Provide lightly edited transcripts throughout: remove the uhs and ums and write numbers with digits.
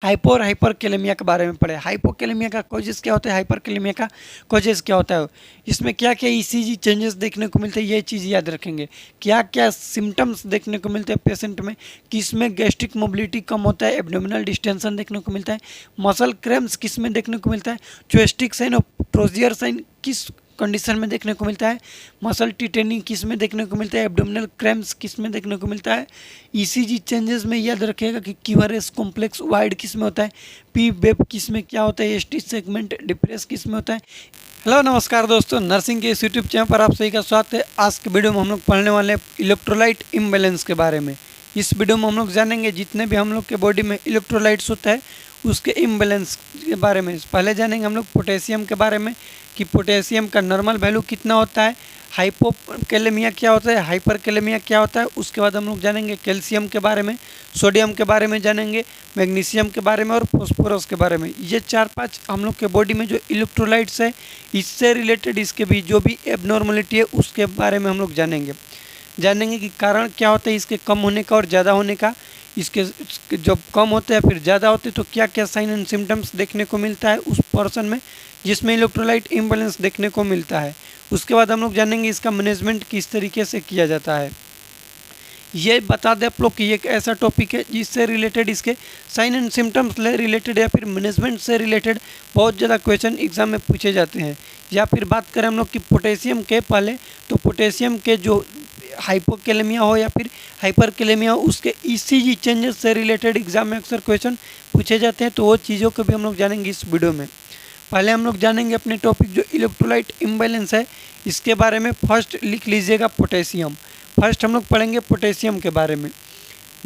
Hypo और hyperkalaemia के बारे में पढ़े। हाइपोकैलेमिया का कॉजेज क्या होता है, हाइपरकैलेमिया का कॉजेज क्या होता है, इसमें क्या क्या ईसीजी चेंजेस देखने को मिलते हैं, ये चीज़ याद रखेंगे। क्या क्या सिम्टम्स देखने को मिलते हैं पेशेंट में, किस में गैस्ट्रिक मोबिलिटी कम होता है, एब्डोमिनल डिस्टेंशन देखने को मिलता है, मसल क्रैम्प्स किस में देखने को मिलता है, चोस्टिक साइन और ट्रोजियर साइन किस कंडीशन में देखने को मिलता है, मसल टिटेनिंग किस में देखने को मिलता है, एब्डोमिनल क्रैम्प्स किस में देखने को मिलता है, ईसीजी चेंजेस में याद रखिएगा कि क्यूआरएस कॉम्प्लेक्स वाइड किस में होता है, पी वेब किस में क्या होता है, एसटी सेगमेंट डिप्रेस किस में होता है। हेलो नमस्कार दोस्तों, नर्सिंग के इस यूट्यूब चैनल पर आप सभी का स्वागत है। आज के वीडियो में हम लोग पढ़ने वाले हैं इलेक्ट्रोलाइट इम्बैलेंस के बारे में। इस वीडियो में हम लोग जानेंगे जितने भी हम लोग के बॉडी में इलेक्ट्रोलाइट्स होता है उसके इम्बैलेंस के बारे में। पहले जानेंगे हम लोग पोटेशियम के बारे में कि पोटेशियम का नॉर्मल वैल्यू कितना होता है, हाइपोकैलेमिया क्या होता है, हाइपरकैलेमिया क्या होता है। उसके बाद हम लोग जानेंगे कैल्शियम के बारे में, सोडियम के बारे में जानेंगे, मैग्नीशियम के बारे में और फास्फोरस के बारे में। ये 4-5 हम लोग के बॉडी में जो इलेक्ट्रोलाइट्स है इससे रिलेटेड इसके भी जो भी एबनॉर्मलिटी है उसके बारे में हम लोग जानेंगे कि कारण क्या होता है इसके कम होने का और ज़्यादा होने का। इसके जब कम होते हैं फिर ज़्यादा होते तो क्या क्या साइन एंड सिम्टम्स देखने को मिलता है उस पर्सन में जिसमें इलेक्ट्रोलाइट इम्बैलेंस देखने को मिलता है। उसके बाद हम लोग जानेंगे इसका मैनेजमेंट किस तरीके से किया जाता है। ये बता दें आप लोग कि एक ऐसा टॉपिक है जिससे रिलेटेड इसके साइन एंड सिम्टम्स से रिलेटेड या फिर मैनेजमेंट से रिलेटेड बहुत ज़्यादा क्वेश्चन एग्जाम में पूछे जाते हैं। या फिर बात करें हम लोग कि पोटेशियम के पहले, तो पोटेशियम के जो हाइपोकैलेमिया हो या फिर हाइपरकैलेमिया हो उसके ईसीजी चेंजेस से रिलेटेड एग्जाम में अक्सर क्वेश्चन पूछे जाते हैं, तो वो चीज़ों को भी हम लोग जानेंगे इस वीडियो में। पहले हम लोग जानेंगे अपने टॉपिक जो इलेक्ट्रोलाइट इम्बैलेंस है इसके बारे में। फर्स्ट लिख लीजिएगा पोटेशियम। फर्स्ट हम लोग पढ़ेंगे पोटेशियम के बारे में।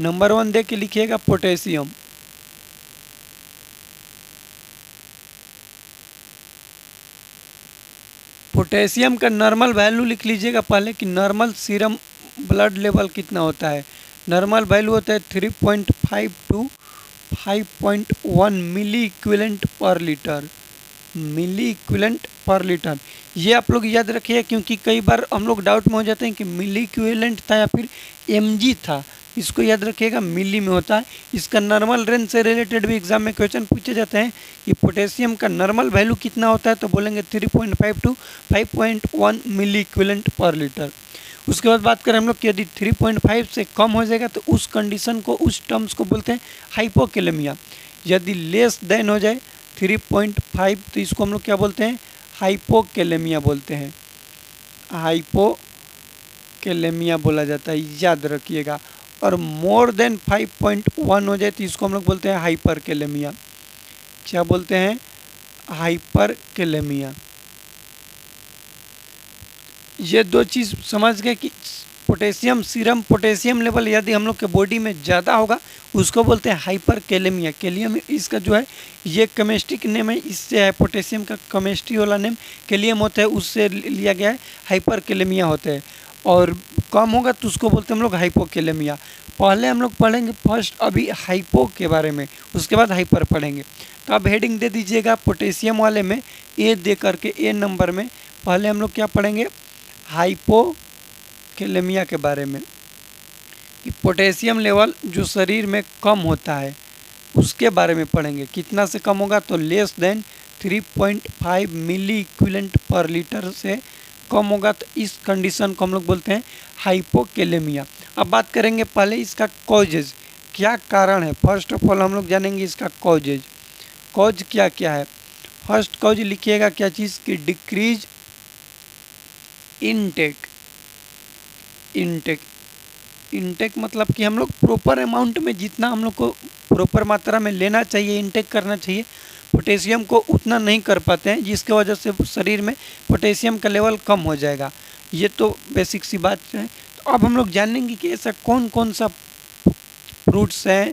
नंबर 1 दे के लिखिएगा पोटेशियम। पोटेशियम का नॉर्मल वैल्यू लिख लीजिएगा पहले कि नॉर्मल सीरम ब्लड लेवल कितना होता है। नॉर्मल वैल्यू होता है 3.5 to 5.1 milliequivalent per litre. Milliequivalent per litre ये आप लोग याद रखिए, क्योंकि कई बार हम लोग डाउट में हो जाते हैं कि मिली इक्विवेलेंट था या फिर एमजी था। इसको याद रखिएगा मिली में होता है। इसका नॉर्मल रेंज से रिलेटेड भी एग्जाम में क्वेश्चन पूछे जाते हैं कि पोटेशियम का नॉर्मल वैल्यू कितना होता है, तो बोलेंगे 3.5 to 5.1 milliequivalent per litre. उसके बाद बात करें हम लोग कि यदि 3.5 से कम हो जाएगा तो उस कंडीशन को, उस टर्म्स को बोलते हैं हाइपोकैलेमिया। यदि लेस देन हो जाए 3.5 तो इसको हम लोग क्या बोलते हैं, हाइपोकैलेमिया बोलते हैं। हाइपोकैलेमिया बोला जाता है, याद रखिएगा। और मोर देन 5.1 हो जाए तो इसको हम लोग बोलते हैं हाइपरकैलेमिया। क्या बोलते हैं, हाइपरकैलेमिया। ये दो चीज़ समझ गए कि पोटेशियम सीरम पोटेशियम लेवल यदि हम लोग के बॉडी में ज़्यादा होगा उसको बोलते हैं हाइपरकैलेमिया। कैलियम इसका जो है ये केमिस्ट्रिक नेम है, इससे है पोटेशियम का केमिस्ट्री वाला नेम कैलियम होता है, उससे लिया गया है, हाइपरकैलेमिया होता है। और कम होगा तो उसको बोलते हैं हम लोग हाइपोकैलेमिया। पहले हम लोग पढ़ेंगे फर्स्ट अभी हाइपो के बारे में, उसके बाद हाइपर पढ़ेंगे। तो आप हेडिंग दे दीजिएगा पोटेशियम वाले में ए दे करके, ए नंबर में पहले हम लोग क्या पढ़ेंगे, हाइपोकैलेमिया के बारे में कि पोटेशियम लेवल जो शरीर में कम होता है उसके बारे में पढ़ेंगे। कितना से कम होगा, तो लेस देन 3.5 मिली इक्विवेलेंट पर लीटर से कम होगा तो इस कंडीशन को हम लोग बोलते हैं हाइपोकैलेमिया। अब बात करेंगे पहले इसका कॉजेज, क्या कारण है। फर्स्ट ऑफ ऑल हम लोग जानेंगे इसका कॉजेज। कॉज क्या क्या है, फर्स्ट कॉज लिखिएगा क्या चीज़ की, डिक्रीज इनटेक। इनटेक मतलब कि हम लोग प्रॉपर अमाउंट में, जितना हम लोग को प्रॉपर मात्रा में लेना चाहिए, इनटेक करना चाहिए, पोटेशियम को उतना नहीं कर पाते हैं, जिसके वजह से शरीर में पोटेशियम का लेवल कम हो जाएगा। ये तो बेसिक सी बात है। तो अब हम लोग जानेंगे कि ऐसा कौन कौन सा फ्रूट्स है,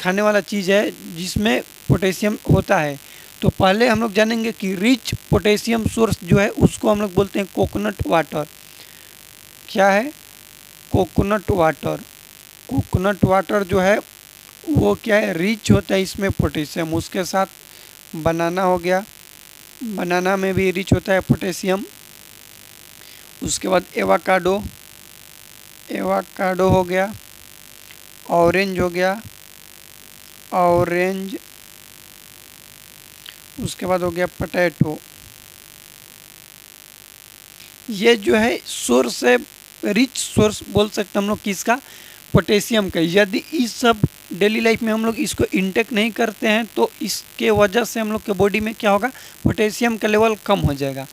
खाने वाला चीज़ है जिसमें पोटेशियम होता है। तो पहले हम लोग जानेंगे कि रिच पोटेशियम सोर्स जो है उसको हम लोग बोलते हैं कोकोनट वाटर। क्या है, कोकोनट वाटर। कोकोनट वाटर जो है वो क्या है, रिच होता है इसमें पोटेशियम। उसके साथ बनाना हो गया, बनाना में भी रिच होता है पोटेशियम। उसके बाद एवाकाडो, एवाकाडो हो गया, ऑरेंज हो गया, ऑरेंज उसके बाद हो गया पोटैटो। ये जो है सोर्स है, रिच सोर्स बोल सकते हैं हम लोग किसका, पोटेशियम का। यदि इस सब डेली लाइफ में हम लोग इसको इंटेक नहीं करते हैं तो इसके वजह से हम लोग के बॉडी में क्या होगा, पोटेशियम का लेवल कम हो जाएगा।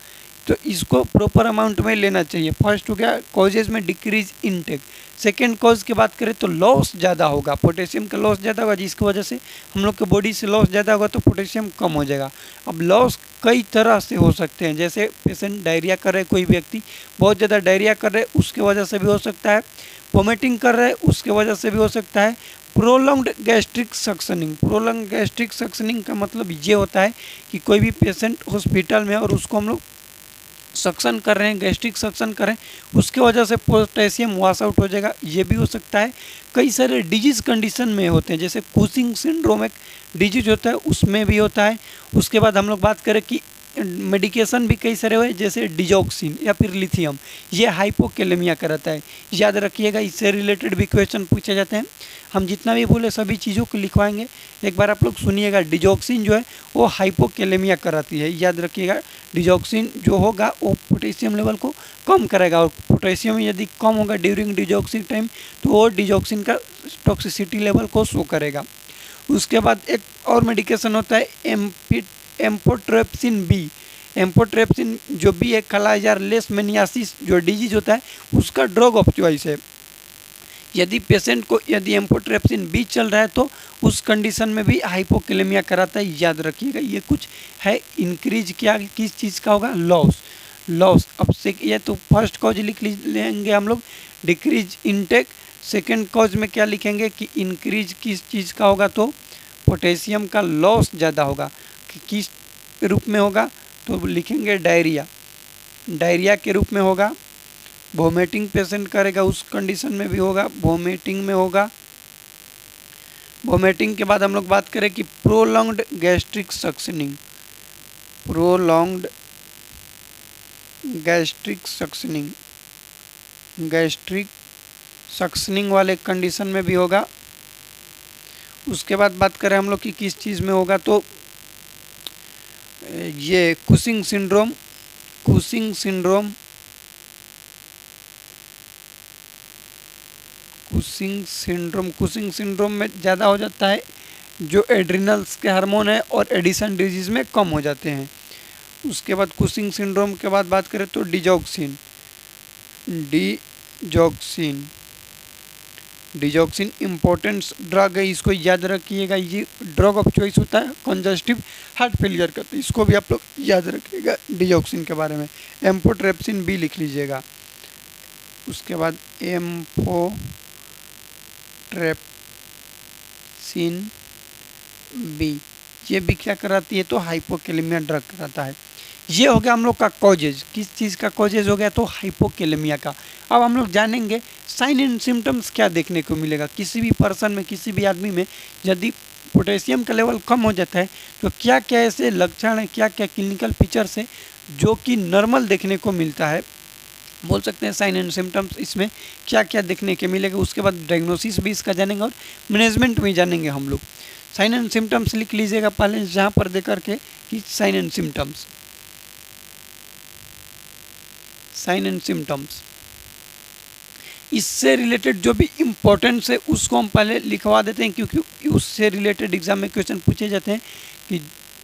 तो इसको प्रॉपर अमाउंट में लेना चाहिए। फर्स्ट हो गया कॉजेज में डिक्रीज इनटेक। सेकेंड कॉज की बात करें तो लॉस ज़्यादा होगा, पोटेशियम का लॉस ज़्यादा होगा, जिसकी वजह से हम लोग के बॉडी से लॉस ज़्यादा होगा तो पोटेशियम कम हो जाएगा। अब लॉस कई तरह से हो सकते हैं, जैसे पेशेंट डायरिया कर रहे, कोई व्यक्ति बहुत ज़्यादा डायरिया कर रहे उसके वजह से भी हो सकता है, वोमिटिंग कर रहे उसके वजह से भी हो सकता है। Prolonged gastric suctioning. Prolong gastric suctioning का मतलब ये होता है कि कोई भी पेशेंट हॉस्पिटल में और उसको हम लोग सक्शन कर रहे हैं, गैस्ट्रिक सक्शन कर रहे हैं, उसके वजह से पोटेशियम वॉश आउट हो जाएगा, ये भी हो सकता है। कई सारे डिजीज कंडीशन में होते हैं, जैसे कुशिंग सिंड्रोम एक डिजीज होता है उसमें भी होता है। उसके बाद हम लोग बात करें कि मेडिकेशन भी कई सारे हुए, जैसे डिजॉक्सिन या फिर लिथियम, ये हाइपोकैलेमिया कराता है। याद रखिएगा, इससे रिलेटेड भी क्वेश्चन पूछे जाते हैं। हम जितना भी बोले सभी चीज़ों को लिखवाएंगे, एक बार आप लोग सुनिएगा। डिजॉक्सिन जो है वो हाइपोकैलेमिया कराती है, याद रखिएगा। डिजॉक्सिन जो होगा वो पोटेशियम लेवल को कम करेगा, और पोटेशियम यदि कम होगा ड्यूरिंग डिजॉक्सिन टाइम तो वो डिजॉक्सिन का टॉक्सिसिटी लेवल को शो करेगा। उसके बाद एक और मेडिकेशन होता है एम्पोट्रेप्सिन बी। एम्पोट्रेप्सिन जो बी है, कालाजार लेशमैनियासिस जो डिजीज होता है उसका ड्रग ऑफ चॉइस है। यदि पेशेंट को यदि एम्पोट्रेप्सिन बी चल रहा है तो उस कंडीशन में भी हाइपोकैलेमिया कराता है, याद रखिएगा। ये कुछ है इंक्रीज क्या किस चीज़ का होगा, लॉस। लॉस अब से ये तो फर्स्ट कॉज लिख लेंगे हम लोग, डिक्रीज इनटेक। सेकेंड कॉज में क्या लिखेंगे कि इंक्रीज किस चीज़ का होगा, तो पोटेशियम का लॉस ज़्यादा होगा। किस रूप में होगा तो लिखेंगे डायरिया, डायरिया के रूप में होगा। वोमिटिंग पेशेंट करेगा उस कंडीशन में भी होगा, वोमिटिंग में होगा। वोमिटिंग के बाद हम लोग बात करें कि prolonged gastric suctioning. Prolonged gastric suctioning, gastric suctioning वाले कंडीशन में भी होगा। उसके बाद बात करें हम लोग कि किस चीज़ में होगा, तो ये Cushing syndrome. Cushing syndrome, Cushing syndrome, Cushing syndrome में ज़्यादा हो जाता है जो एड्रिनल्स के हार्मोन है और एडिसन डिजीज में कम हो जाते हैं। उसके बाद कुशिंग सिंड्रोम के बाद बात करें तो digoxin. Digoxin, digoxin important drug है, इसको याद रखिएगा। ये ड्रग ऑफ चॉइस होता है कंजस्टिव हार्ट फेलियर का, तो इसको भी आप लोग याद रखिएगा डिजॉक्सिन के बारे में। एम्पोट्रेप्सिन बी लिख लीजिएगा। उसके बाद एम्पोट्रेप्सिन बी, ये भी क्या कराती है, तो हाइपोकैलेमिया ड्रग कराता है। ये हो गया हम लोग का कॉजेज, किस चीज़ का कॉजेज हो गया, तो हाइपोकैलेमिया का। अब हम लोग जानेंगे साइन एंड सिम्टम्स क्या देखने को मिलेगा किसी भी पर्सन में, किसी भी आदमी में। यदि पोटेशियम का लेवल कम हो जाता है तो क्या क्या ऐसे लक्षण है, क्या क्या क्लिनिकल फीचर्स है जो कि नॉर्मल देखने को मिलता है, बोल सकते हैं साइन एंड सिम्टम्स इसमें क्या क्या देखने के मिलेगा। उसके बाद डायग्नोसिस भी इसका जानेंगे और मैनेजमेंट भी जानेंगे हम लोग। साइन एंड सिम्टम्स लिख लीजिएगा पहले जहाँ पर दे करके कि sign and symptoms, sign and symptoms. इससे रिलेटेड जो भी इम्पोर्टेंस है उसको हम पहले लिखवा देते हैं, क्योंकि उससे रिलेटेड एग्जाम में क्वेश्चन पूछे जाते हैं। कि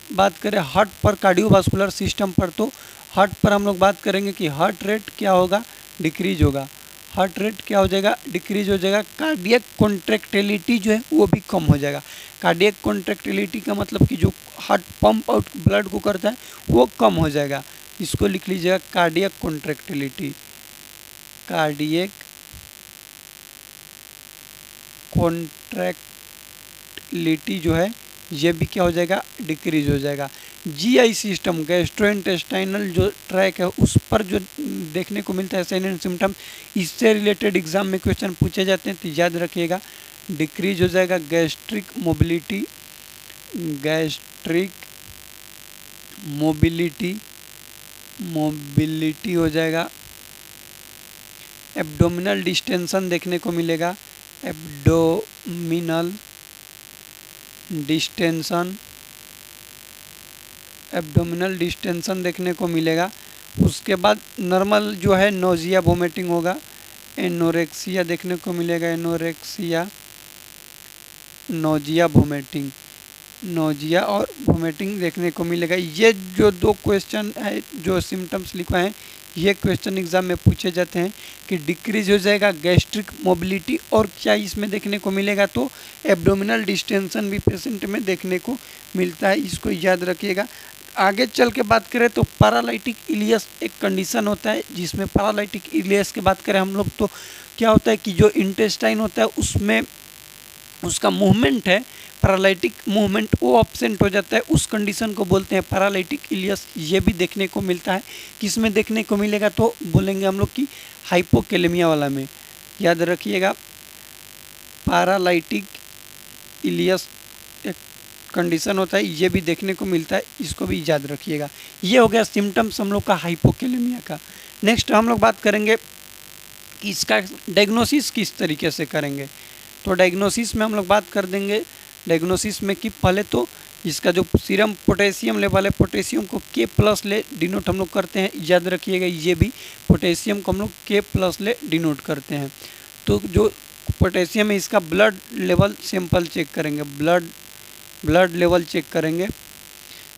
बात करें हार्ट पर, कार्डियोवास्कुलर सिस्टम पर, तो हार्ट पर हम लोग बात करेंगे कि हार्ट रेट क्या होगा, डिक्रीज होगा। हार्ट रेट क्या हो जाएगा, डिक्रीज हो जाएगा। कार्डियक कॉन्ट्रैक्टिलिटी जो है वो भी कम हो जाएगा। कार्डियक कॉन्ट्रैक्टिलिटी का मतलब कि जो हार्ट पंप आउट ब्लड को करता है वो कम हो जाएगा। इसको लिख लीजिएगा कार्डियक कॉन्ट्रैक्टिलिटी। कार्डियक कॉन्ट्रैक्टिलिटी जो है ये भी क्या हो जाएगा, डिक्रीज हो जाएगा। जीआई सिस्टम, गैस्ट्रोइंटेस्टाइनल जो ट्रैक है उस पर जो देखने को मिलता है साइन एंड सिम्टम, इससे रिलेटेड एग्जाम में क्वेश्चन पूछे जाते हैं, तो याद रखिएगा डिक्रीज हो जाएगा। Gastric mobility, gastric mobility, mobility हो जाएगा। एब्डोमिनल डिस्टेंशन देखने को मिलेगा, एब्डोमिनल डिस्टेंशन। एब्डोमिनल डिस्टेंशन देखने को मिलेगा। उसके बाद नॉर्मल जो है नोजिया वोमिटिंग होगा। एनोरेक्सिया देखने को मिलेगा, एनोरेक्सिया, नोजिया वोमिटिंग, नोजिया और वोमिटिंग देखने को मिलेगा। ये जो 2 क्वेश्चन है जो सिम्टम्स लिखवाए हैं, ये क्वेश्चन एग्जाम में पूछे जाते हैं कि डिक्रीज हो जाएगा गैस्ट्रिक मोबिलिटी और क्या इसमें देखने को मिलेगा, तो एब्डोमिनल डिस्टेंशन भी पेशेंट में देखने को मिलता है, इसको याद रखिएगा। आगे चल के बात करें तो पैरालाइटिक इलियस एक कंडीशन होता है, जिसमें पैरालाइटिक इलियस की बात करें हम लोग तो क्या होता है कि जो इंटेस्टाइन होता है उसमें उसका मूवमेंट है, पैरालाइटिक मूवमेंट वो एब्सेंट हो जाता है, उस कंडीशन को बोलते हैं पैरालाइटिक इलियस। ये भी देखने को मिलता है, किसमें देखने को मिलेगा तो बोलेंगे हम लोग कि हाइपोकेलेमिया वाला में। याद रखिएगा पैरालाइटिक इलियस एक कंडीशन होता है, ये भी देखने को मिलता है, इसको भी याद रखिएगा। ये हो गया सिम्टम्स हम लोग का हाइपोकेलेमिया का। नेक्स्ट हम लोग बात करेंगे कि इसका डायग्नोसिस किस तरीके से करेंगे। तो डायग्नोसिस में हम लोग बात कर देंगे डायग्नोसिस में कि पहले तो इसका जो सीरम पोटेशियम लेवल है, पोटेशियम को K+ ले डिनोट हम लोग करते हैं, याद रखिएगा। ये भी पोटेशियम को हम लोग K+ ले डिनोट करते हैं। तो जो पोटेशियम है इसका ब्लड लेवल सैंपल चेक करेंगे, ब्लड लेवल चेक करेंगे।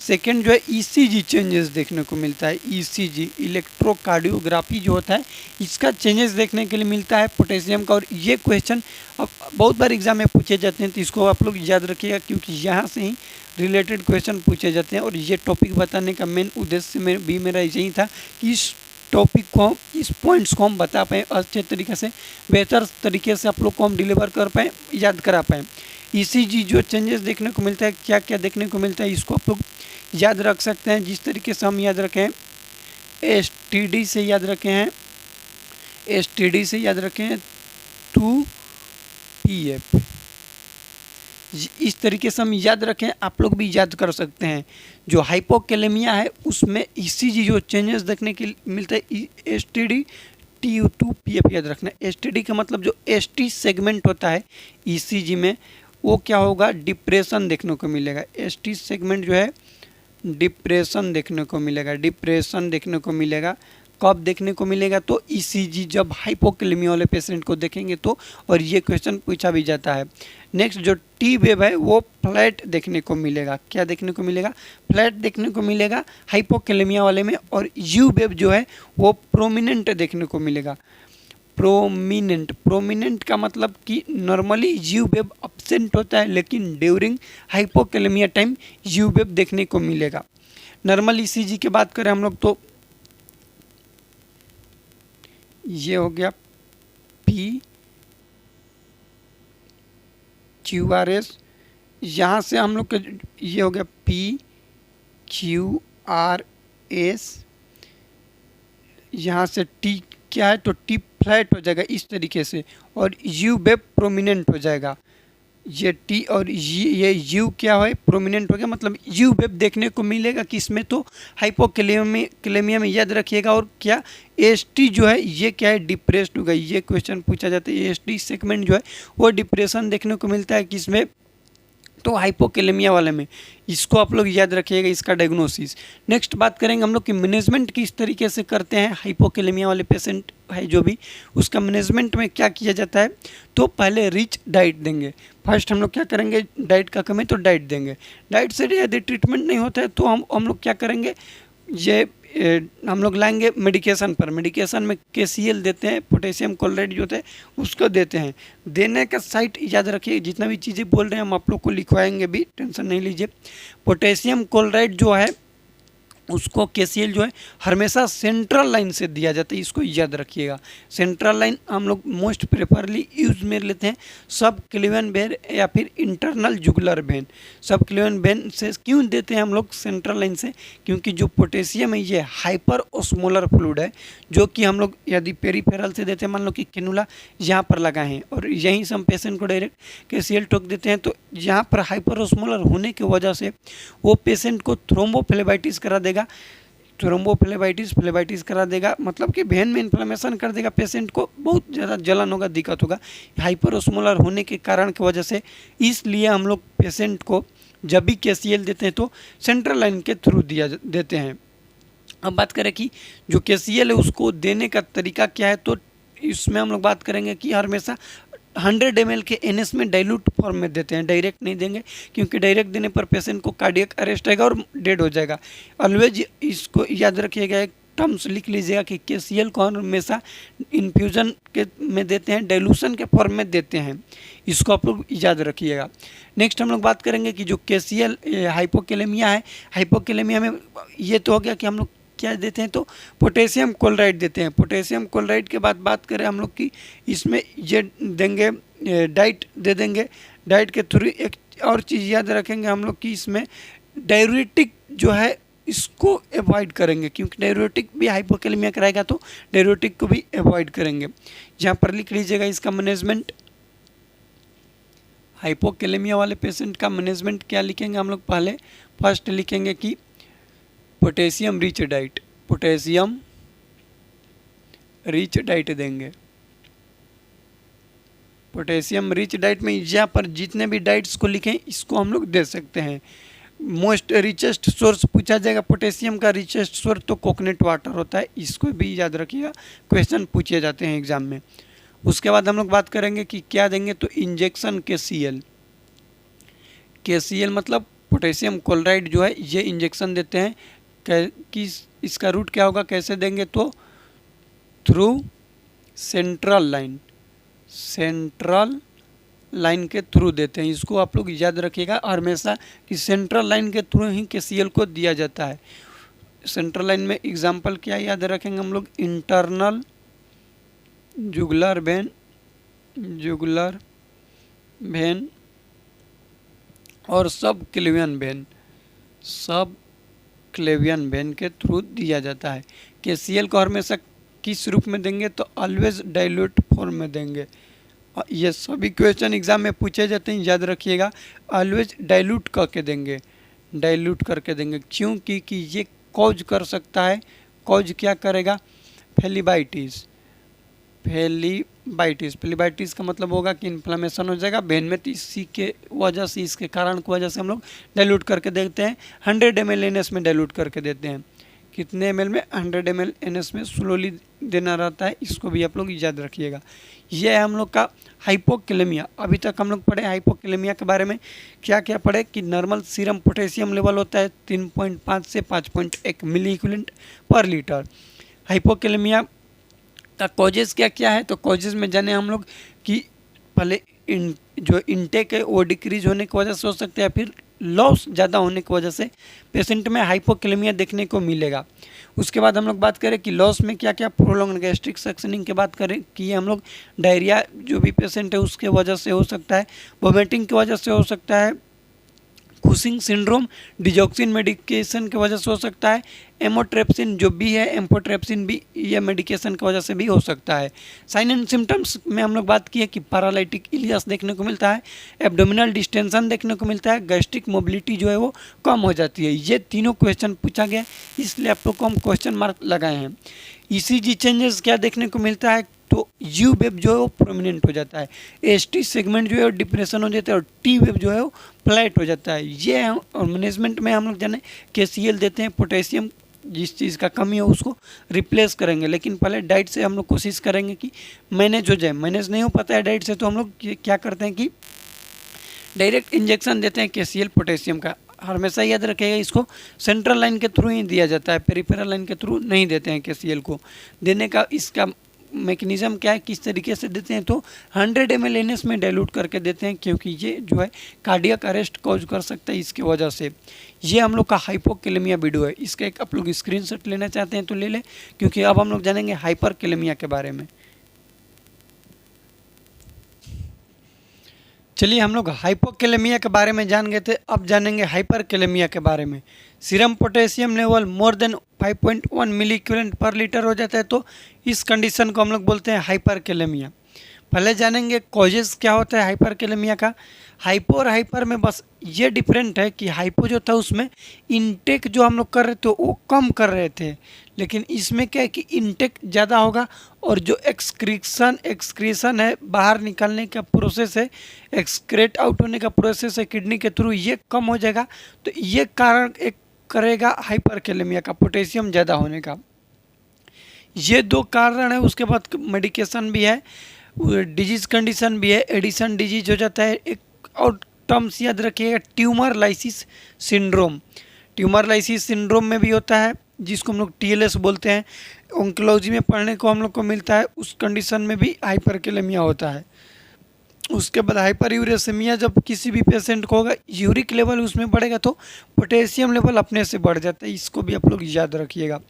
सेकेंड जो है ECG चेंजेस देखने को मिलता है, ECG इलेक्ट्रोकार्डियोग्राफी जो होता है इसका चेंजेस देखने के लिए मिलता है पोटेशियम का। और ये क्वेश्चन अब बहुत बार एग्जाम में पूछे जाते हैं, तो इसको आप लोग याद रखिएगा क्योंकि यहाँ से ही रिलेटेड क्वेश्चन पूछे जाते हैं। और ये टॉपिक बताने का मेन उद्देश्य में भी मेरा यही था कि इस टॉपिक को, इस पॉइंट्स को हम बता पाएँ अच्छे तरीके से, बेहतर तरीके से आप लोग को हम डिलीवर कर पाएँ, याद करा पाएँ। ECG जो चेंजेस देखने को मिलता है, क्या क्या देखने को मिलता है, इसको आप लोग याद रख सकते हैं जिस तरीके से हम याद रखें STD से याद रखे हैं, STD से याद रखे हैं 2PF, इस तरीके से हम याद रखें, आप लोग भी याद कर सकते हैं। जो हाइपोकेलेमिया है उसमें ECG जो चेंजेस देखने के मिलता है STD T2PF याद रखना। STD का मतलब जो ST सेगमेंट होता है ECG में वो क्या होगा, डिप्रेशन देखने को मिलेगा। ST सेगमेंट जो है डिप्रेशन देखने को मिलेगा, डिप्रेशन देखने को मिलेगा। कब देखने को मिलेगा तो ECG जब हाइपोकेलेमिया वाले पेशेंट को देखेंगे तो, और ये क्वेश्चन पूछा भी जाता है। नेक्स्ट जो T वेव है वो फ्लैट देखने को मिलेगा, क्या देखने को मिलेगा, फ्लैट देखने को मिलेगा हाइपोकेलेमिया वाले में। और U वेव जो है वो प्रोमिनेंट देखने को मिलेगा, प्रोमिनेंट, प्रोमिनेंट का मतलब कि नॉर्मली U वेव एब्सेंट होता है लेकिन during hypokalaemia time U wave देखने को मिलेगा। नॉर्मल ECG की बात करें हम लोग तो ये हो गया PQRS, यहाँ से हम लोग ये हो गया PQRS, यहाँ से T क्या है तो T फ्लैट हो जाएगा इस तरीके से, और U वेव प्रोमिनेंट हो जाएगा। ये T और ये U क्या है, प्रोमिनेंट हो गया, मतलब U वेव देखने को मिलेगा किसमें तो हाइपोकेलेमिया में, याद रखिएगा। और क्या ST जो है ये क्या है, डिप्रेस्ड होगा, ये क्वेश्चन पूछा जाता है। ST सेगमेंट जो है वो डिप्रेशन देखने को मिलता है किसमें तो हाइपोकेलेमिया वाले में, इसको आप लोग याद रखिएगा, इसका डायग्नोसिस। नेक्स्ट बात करेंगे हम लोग कि मैनेजमेंट किस तरीके से करते हैं हाइपोकेलेमिया वाले पेशेंट है जो भी, उसका मैनेजमेंट में क्या किया जाता है तो पहले रिच डाइट देंगे। फर्स्ट हम लोग क्या करेंगे, डाइट का कमी तो डाइट देंगे, डाइट से यदि ट्रीटमेंट नहीं होता है तो हम लोग क्या करेंगे, ये हम लोग लाएंगे मेडिकेशन पर। मेडिकेशन में KCl देते हैं, पोटेशियम क्लोराइड जो होता है उसको देते हैं। देने का साइट याद रखिए, जितना भी चीज़ें बोल रहे हैं हम आप लोग को लिखवाएंगे भी, टेंशन नहीं लीजिए। पोटेशियम क्लोराइड जो है उसको KCl जो है हमेशा सेंट्रल लाइन से दिया जाता है, इसको याद रखिएगा। सेंट्रल लाइन हम लोग मोस्ट प्रेफरली यूज में लेते हैं, सब क्लीवन वेन या फिर इंटरनल जुगुलर वेन। सब क्लीवन वेन से क्यों देते हैं हम लोग सेंट्रल लाइन से, क्योंकि जो पोटेशियम है ये हाइपर ओस्मोलर फ्लूइड है, जो कि हम लोग यदि पेरीफेरल से देते हैं, मान लो कि कैनुला यहाँ पर लगाए हैं और यहीं से हम पेशेंट को डायरेक्ट KCl ठोक देते हैं, तो यहाँ पर हाइपर ओस्मोलर होने की वजह से वो पेशेंट को थ्रोम्बोफ्लेबाइटिस करा देगा, फ्लेबाइटिस करा देगा, मतलब कि वेन में इन्फ्लेमेशन कर देगा, पेशेंट को बहुत ज़्यादा जलन होगा, दिक्कत होगा हाइपर ओस्मोलर होने के कारण की वजह से। इसलिए हम लोग पेशेंट को जब भी KCl देते हैं तो सेंट्रल लाइन के थ्रू देते हैं। अब बात करें कि जो KCl है उसको देने का तरीका क्या है, तो इसमें हम लोग बात करेंगे कि हमेशा 100 ml के NS में डाइल्यूट फॉर्म में देते हैं, डायरेक्ट नहीं देंगे, क्योंकि डायरेक्ट देने पर पेशेंट को कार्डियक अरेस्ट आएगा और डेड हो जाएगा। ऑलवेज इसको याद रखिएगा, एक टर्म्स लिख लीजिएगा कि KCl को हमेशा इन्फ्यूजन के में देते हैं, डाइल्यूशन के फॉर्म में देते हैं, इसको आप लोग याद रखिएगा। नेक्स्ट हम लोग बात करेंगे कि जो KCl हाइपोकैलेमिया है, हाइपोकैलेमिया में ये तो हो गया कि हम लोग क्या देते हैं, तो पोटेशियम क्लोराइड देते हैं। पोटेशियम क्लोराइड के बाद बात करें हम लोग की इसमें ये देंगे, डाइट दे देंगे। डाइट के थ्रू एक और चीज़ याद रखेंगे हम लोग कि इसमें डाययूरेटिक जो है इसको अवॉइड करेंगे, क्योंकि डाययूरेटिक भी हाइपोकैलेमिया कराएगा तो डाययूरेटिक को भी अवॉइड करेंगे। यहाँ पर लिख लीजिएगा इसका मैनेजमेंट, हाइपोकैलेमिया वाले पेशेंट का मैनेजमेंट क्या लिखेंगे हम लोग, पहले फर्स्ट लिखेंगे कि potassium rich diet, potassium rich diet देंगे। पोटेशियम रिच डाइट में यहाँ पर जितने भी डाइट्स को लिखें इसको हम लोग दे सकते हैं। मोस्ट रिचेस्ट सोर्स पूछा जाएगा, पोटेशियम का रिचेस्ट सोर्स तो कोकोनट वाटर होता है, इसको भी याद रखिएगा, क्वेश्चन पूछे जाते हैं एग्जाम में। उसके बाद हम लोग बात करेंगे कि क्या देंगे, तो इंजेक्शन KCl, KCl मतलब पोटेशियम क्लोराइड जो है ये इंजेक्शन देते हैं। कि इसका रूट क्या होगा, कैसे देंगे, तो through central line, central line के थ्रू देते हैं, इसको आप लोग याद रखिएगा हमेशा कि सेंट्रल लाइन के थ्रू ही KCl को दिया जाता है। सेंट्रल लाइन में एग्जांपल क्या याद रखेंगे हम लोग, internal jugular vein, jugular vein और सब क्लेवियन वेन, सब क्लेवियन वेन के थ्रू दिया जाता है। KCl को हमेशा किस रूप में देंगे, तो ऑलवेज डाइल्यूट फॉर्म में देंगे। ये सभी क्वेश्चन एग्जाम में पूछे जाते हैं, याद रखिएगा, ऑलवेज डाइल्यूट करके देंगे, डाइल्यूट करके देंगे, क्योंकि कि ये कॉज कर सकता है। कॉज क्या करेगा, फेलिबाइटिस, फेलिबाइटिस, फेलिबाइटिस का मतलब होगा कि इन्फ्लेमेशन हो जाएगा वेन में, तो इसी के वजह से, इसके कारण की वजह से हम लोग डाइल्यूट करके देते हैं। 100 ml NS में डाइल्यूट करके देते हैं। कितने ml में, 100 ml NS में स्लोली देना रहता है, इसको भी आप लोग याद रखिएगा। यह है हम लोग का हाइपोकैलेमिया। अभी तक हम लोग पढ़े हाइपोकैलेमिया के बारे में, क्या क्या पढ़े कि नॉर्मल सीरम पोटेशियम लेवल होता है 3.5 से 5.1 milliequivalent per litre. Hypokalemia का कॉजेज क्या क्या है, तो कॉजेज में जाने हम लोग कि पहले जो इनटेक है वो डिक्रीज होने की वजह से हो सकता है, फिर लॉस ज़्यादा होने की वजह से पेशेंट में हाइपोकैलेमिया देखने को मिलेगा। उसके बाद हम लोग बात करें कि लॉस में क्या क्या, प्रोलॉन्ग गैस्ट्रिक सक्शनिंग की बात करें कि हम लोग डायरिया जो भी पेशेंट है उसके वजह से हो सकता है, वोमिटिंग की वजह से हो सकता है, कुशिंग सिंड्रोम डिजॉक्सिन मेडिकेशन की वजह से हो सकता है, एमोट्रेप्सिन जो भी है, एम्फोट्रेप्सिन भी ये मेडिकेशन की वजह से भी हो सकता है। साइन एंड सिम्टम्स में हम लोग बात की है कि पैरालिटिक इलियस देखने को मिलता है, एब्डोमिनल डिस्टेंशन देखने को मिलता है, गैस्ट्रिक मोबिलिटी जो है वो कम हो जाती है। ये तीनों क्वेश्चन पूछा गया, इसलिए आप लोग को हम क्वेश्चन मार्क लगाए हैं। ECG चेंजेस क्या देखने को मिलता है, तो U वेव जो है वो प्रोमिनेंट हो जाता है, ST सेगमेंट जो है वो डिप्रेशन हो जाता है, और T वेव जो है वो फ्लैट हो जाता है। ये और मैनेजमेंट में हम लोग जाने KCl देते हैं, पोटेशियम जिस चीज़ का कमी है उसको रिप्लेस करेंगे, लेकिन पहले डाइट से हम लोग कोशिश करेंगे कि मैनेज हो जाए। मैनेज नहीं हो पाता है डाइट से, तो हम लोग क्या करते हैं कि डायरेक्ट इंजेक्शन देते हैं KCl पोटेशियम का। हमेशा याद रखिएगा, इसको सेंट्रल लाइन के थ्रू ही दिया जाता है, पेरिफेरल लाइन के थ्रू नहीं देते हैं KCl को। देने का इसका मैकेनिज्म क्या है, किस तरीके से देते हैं, तो 100 ml NS में डाइल्यूट करके देते हैं, क्योंकि ये जो है कार्डियक अरेस्ट कॉज कर सकता है, इसकी वजह से। ये हम लोग का हाइपोकैलेमिया वीडियो है, इसका एक आप लोग स्क्रीनशॉट लेना चाहते हैं तो ले लें, क्योंकि अब हम लोग जानेंगे हाइपरकैलेमिया के बारे में। चलिए हम लोग हाइपोकैलेमिया के बारे में जान गए थे, अब जानेंगे हाइपरकैलेमिया के बारे में। Serum potassium level more then 5.1 milliequivalent per litre हो जाता है, तो इस कंडीशन को हम लोग बोलते हैं हाइपरकैलेमिया। पहले जानेंगे कॉजेज क्या होता है हाइपरकेलेमिया का। हाइपो और हाइपर में बस ये डिफरेंट है कि हाइपो जो था उसमें इनटेक जो हम लोग कर रहे थे वो कम कर रहे थे, लेकिन इसमें क्या है कि इनटेक ज़्यादा होगा और जो एक्सक्रीशन है, बाहर निकालने का प्रोसेस है, एक्सक्रेट आउट होने का प्रोसेस है किडनी के थ्रू, ये कम हो जाएगा। तो ये कारण एक करेगा हाइपरकेलेमिया का, पोटेशियम ज़्यादा होने का। ये दो कारण है। उसके बाद मेडिकेशन भी है, डिजीज कंडीशन भी है, एडिशन डिजीज हो जाता है। एक और टर्म्स याद रखिएगा, tumour lysis syndrome. Tumour lysis syndrome में भी होता है, जिसको हम लोग टीएलएस बोलते हैं, ऑन्कोलॉजी में पढ़ने को हम लोग को मिलता है। उस कंडीशन में भी हाइपरकेलेमिया होता है। उसके बाद हाइपर यूरेसेमिया, जब किसी भी पेशेंट को होगा, यूरिक लेवल उसमें बढ़ेगा तो पोटेशियम लेवल अपने से बढ़ जाता है। इसको भी आप लोग याद रखिएगा।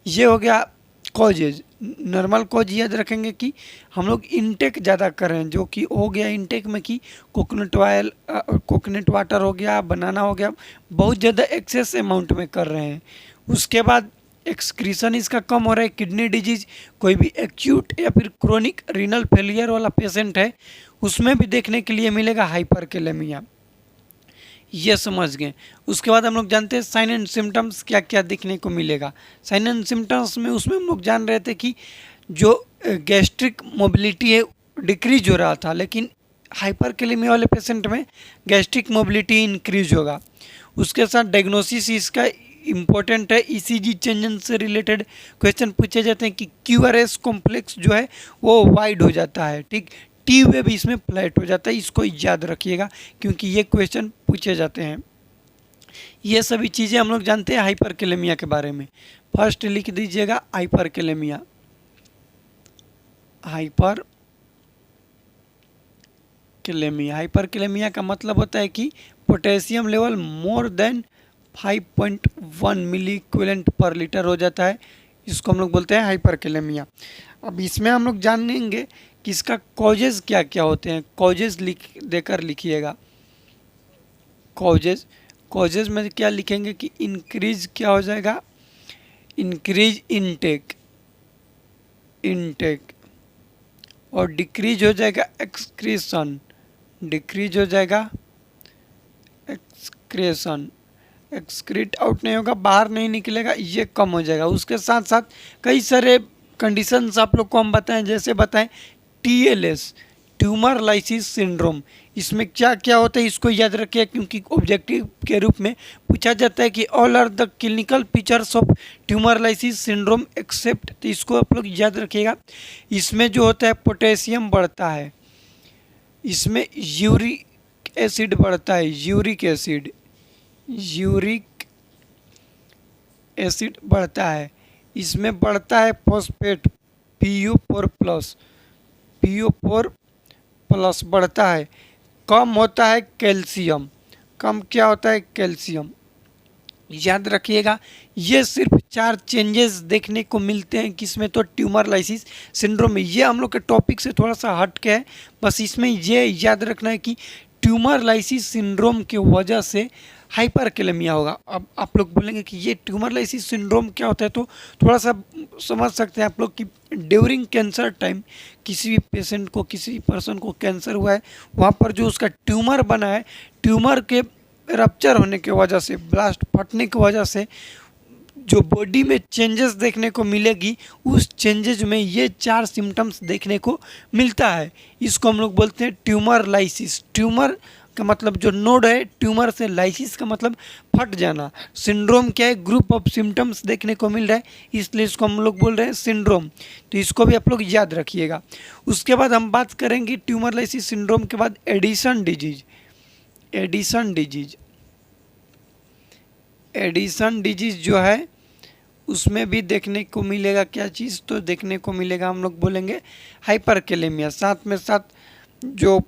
ये हो गया कॉजेज। नॉर्मल कॉज याद रखेंगे कि हम लोग इनटेक ज़्यादा कर रहे हैं, जो कि हो गया इनटेक में कि कोकोनट ऑयल, कोकोनट वाटर हो गया, बनाना हो गया, बहुत ज़्यादा एक्सेस अमाउंट में कर रहे हैं। उसके बाद एक्सक्रीशन इसका कम हो रहा है। किडनी डिजीज, कोई भी एक्यूट या फिर क्रोनिक रीनल फेलियर वाला पेशेंट है, उसमें भी देखने के लिए मिलेगा हाइपरकेलेमिया। ये समझ गए। उसके बाद हम लोग जानते हैं साइन एंड सिम्टम्स क्या क्या देखने को मिलेगा। साइन एंड सिम्टम्स में उसमें हम लोग जान रहे थे कि जो गैस्ट्रिक मोबिलिटी है डिक्रीज हो रहा था, लेकिन हाइपरकेलेमिया वाले पेशेंट में गैस्ट्रिक मोबिलिटी इंक्रीज होगा। उसके साथ डायग्नोसिस इसका इम्पोर्टेंट है। ईसीजी चेंजेस से रिलेटेड क्वेश्चन पूछे जाते हैं कि क्यूआरएस कॉम्प्लेक्स जो है वो वाइड हो जाता है, ठीक, टी वेव इसमें फ्लैट हो जाता है। इसको याद रखिएगा क्योंकि ये क्वेश्चन पूछे जाते हैं। ये सभी चीज़ें हम लोग जानते हैं हाइपरकेलेमिया के बारे में। फर्स्ट लिख दीजिएगा हाइपरकेलेमिया। हाइपरकेलेमिया का मतलब होता है कि potassium level more then 5.1 milliequivalent per litre हो जाता है। इसको हम लोग बोलते हैं हाइपरकेलेमिया। अब इसमें हम लोग जानेंगे कि इसका कॉजेज क्या क्या होते हैं। कॉजेज देकर लिखिएगा। कॉजेज में क्या लिखेंगे कि इंक्रीज क्या हो जाएगा, इंक्रीज इनटेक, और डिक्रीज हो जाएगा एक्सक्रीशन, डिक्रीज हो जाएगा एक्सक्रेशन, एक्सक्रीट आउट नहीं होगा, बाहर नहीं निकलेगा, ये कम हो जाएगा। उसके साथ साथ कई सारे कंडीशंस आप लोग को हम बताएं, जैसे बताएं टीएलएस, ट्यूमर लाइसिस सिंड्रोम। इसमें क्या क्या होता है इसको याद रखिए, क्योंकि ऑब्जेक्टिव के रूप में पूछा जाता है कि all are the clinical features of tumour lysis syndrome except, तो इसको आप लोग याद रखिएगा। इसमें जो होता है पोटेशियम बढ़ता है, इसमें यूरिक एसिड बढ़ता है, यूरिक एसिड बढ़ता है। इसमें बढ़ता है फॉस्फेट, PO4 प्लस बढ़ता है। कम होता है कैल्शियम, कम क्या होता है कैल्शियम। याद रखिएगा ये सिर्फ 4 चेंजेस देखने को मिलते हैं किसमें, तो ट्यूमर लाइसिस सिंड्रोम में। ये हम लोग के टॉपिक से थोड़ा सा हट के है, बस इसमें ये याद रखना है कि ट्यूमर लाइसिस सिंड्रोम की वजह से हाइपरकेलेमिया होगा। अब आप लोग बोलेंगे कि ये ट्यूमर लाइसिस सिंड्रोम क्या होता है, तो थोड़ा सा समझ सकते हैं आप लोग कि ड्यूरिंग कैंसर टाइम किसी भी पेशेंट को, किसी भी पर्सन को कैंसर हुआ है, वहाँ पर जो उसका ट्यूमर बना है, ट्यूमर के रप्चर होने की वजह से, ब्लास्ट फटने की वजह से जो बॉडी में चेंजेस देखने को मिलेगी, उस चेंजेस में ये 4 सिम्टम्स देखने को मिलता है। इसको हम लोग बोलते हैं ट्यूमर लाइसिस। ट्यूमर का मतलब जो नोड है ट्यूमर से, लाइसिस का मतलब फट जाना। सिंड्रोम क्या है, ग्रुप ऑफ सिम्टम्स देखने को मिल रहा है, इसलिए इसको हम लोग बोल रहे हैं सिंड्रोम। तो इसको भी आप लोग याद रखिएगा। उसके बाद हम बात करेंगे ट्यूमर लाइसिस सिंड्रोम के बाद एडिशन डिजीज जो है उसमें भी देखने को मिलेगा क्या चीज़, तो देखने को मिलेगा हम लोग बोलेंगे हाइपरकेलेमिया। साथ में साथ जो